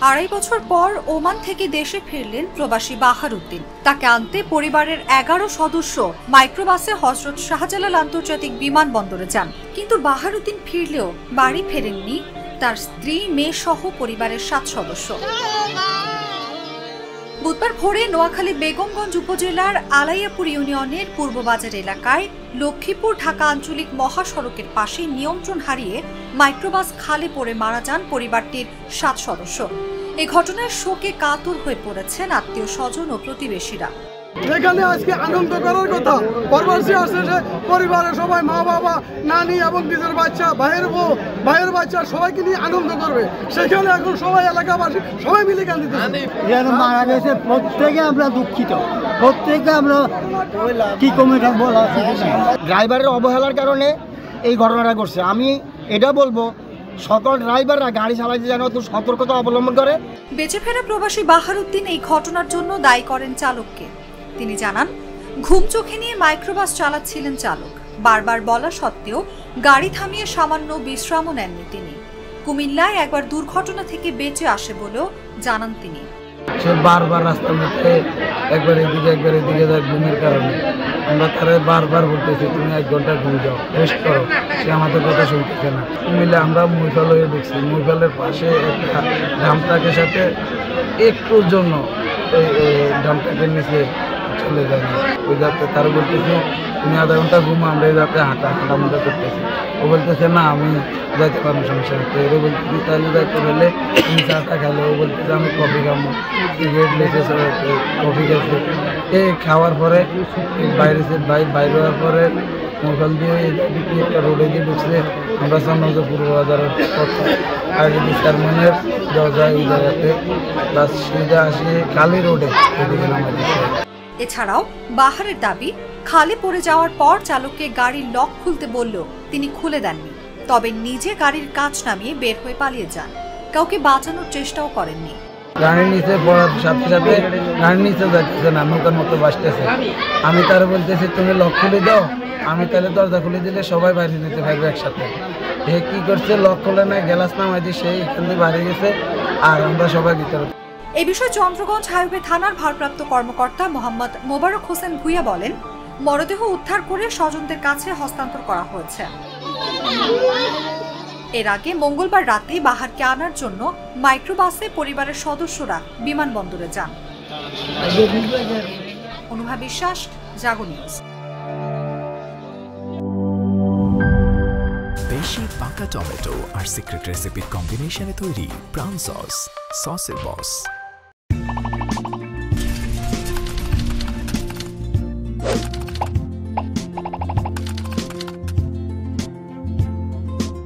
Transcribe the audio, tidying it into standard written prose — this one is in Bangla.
2.5 বছর পর ওমান থেকে দেশে ফিরলেন প্রবাসী বাহারউদ্দিন। তাকে আনতে পরিবারের 11 সদস্য মাইক্রোবাসে হযরত শাহজালাল আন্তর্জাতিক বিমানবন্দরে যান। কিন্তু বাহারউদ্দিন ফিরলেও বাড়ি ফেরেননি তার স্ত্রী, মেয়ে সহ পরিবারের 7 সদস্য। বুধবার ভোরে নোয়াখালী বেগমগঞ্জ উপজেলার আলাইয়াপুর ইউনিয়নের পূর্ববাজার এলাকায় লক্ষ্মীপুর ঢাকা আঞ্চলিক মহাসড়কের পাশে নিয়ন্ত্রণ হারিয়ে মাইক্রোবাস খালে পড়ে মারা যান পরিবারটির 7 সদস্য। এই ঘটনায় শোকে কাতর হয়ে পড়েছেন আত্মীয় স্বজন ও প্রতিবেশীরা। এখানে আজকে আনন্দ করার কথা, প্রবাসী আসছে, পরিবারের সবাই, মা বাবা, নানি এবং নিজের বাচ্চা, ভাইয়ের বউ, ভাইয়ের বাচ্চা সবাইকে নিয়ে আনন্দ করবে। সেখানে এখন সবাই এলাকাবাসী সবাই মিলে কাঁদিতেছে। যেন মারা গেছে, প্রত্যেকে আমরা দুঃখিত, প্রত্যেকে আমরা কি কমে বলা। ড্রাইভারের অবহেলার কারণে এই ঘটনাটা ঘটছে। আমি এটা বলবো সকল ড্রাইভাররা গাড়ি চালাইতে যেন একটু সতর্কতা অবলম্বন করে। বেঁচে ফেরা প্রবাসী বাহারউদ্দিন এই ঘটনার জন্য দায়ী করেন চালককে। তিনি জানান, ঘুম চোখে নিয়ে মাইক্রোবাস চালাচ্ছিলেন চালক। বারবার বলা সত্ত্বেও গাড়ি থামিয়ে সামান্য বিশ্রামও নেননি তিনি। কুমিল্লায় একবার দুর্ঘটনা থেকে বেঁচে আসে বলেও জানান তিনি। সে বারবার রাস্তার মধ্যে একবার এদিকে যায় ঘুমের কারণে। আমরা তারা বারবার বলতেছি তুমি 1 ঘন্টা ঘুম যাও, রেস্ট করো। সে আমাদের কথা শুনতেছে না। কুমিল্লা আমরা মহিফাল হয়ে ঢুকছি। মহিফালের পাশে একটা ডাম্পট্রাকের সাথে একটুর জন্য ওই ডাম্পট্রাকের নিচে চলে যায় না। ওই যাতে তারা বলতেছে তুমি আধা ঘন্টা ঘুমো, আমরা এই যাতে হাঁটামোটা করতেছি। ও বলতেছে না আমি যাইতে পারবো, সমস্যা হচ্ছে। এরও বলতেছি তাহলে যাইতে পারলে তুমি চাটা খাইলে। ও বলতেছে আমি কফি খাবো, সিগারেট লেগেছে, কফি খেয়েছে। এই খাওয়ার পরে বাইরে হওয়ার পরে মোবাইল দিয়ে একটা রোডে দিয়ে ঢুকছে। আমরা সামনে যে পূর্ব বাজারের আগে চেয়ারম্যানের দরজায় ওই জায়গাতে বাস সিধা আসিয়ে খালি রোডে এদিকে নামা দিচ্ছে। এছাড়াও বাহারের দাবি, খালে পড়ে যাওয়ার পর চালককে গাড়ির লক খুলতে বললেও তিনি খুলে দেননি। তবে নিজে গাড়ির কাঁচ নামিয়ে বের হয়ে পালিয়ে যান। কাউকে বাঁচানোর চেষ্টাও করেননি। গাড়ির নিচে পড়ার সাথে সাথে গাড়ির নিচে যাচ্ছে না, নৌকার মতো বাসতেছে। আমি তারা বলতেছি তুমি লক খুলে দাও, আমি তাহলে দরজা খুলে দিলে সবাই বাইরে নিতে পারবে একসাথে। এ কি করছে, লক খুলে না, গ্যালাস নামাই দিয়ে সেই এখান দিয়ে বাইরে গেছে, আর আমরা সবাই ভিতরে। এই বিষয়ে চন্দ্রগঞ্জ হাইওয়ে থানার ভারপ্রাপ্ত কর্মকর্তা মোহাম্মদ মোবারক হোসেন ভুইয়া বলেন, মরদেহ উদ্ধার করে স্বজনদের কাছে হস্তান্তর করা হয়েছে। এর আগে মঙ্গলবার রাতে বাহারকে আনার জন্য মাইক্রোবাসে পরিবারের সদস্যরা বিমানবন্দরে যান। অনুভা বিশ্বাস, জাগো নিউজ। বেশি পাকা টমেটো আর সিক্রেট রেসিপির কম্বিনেশনে তৈরি প্রাউন সসের বস।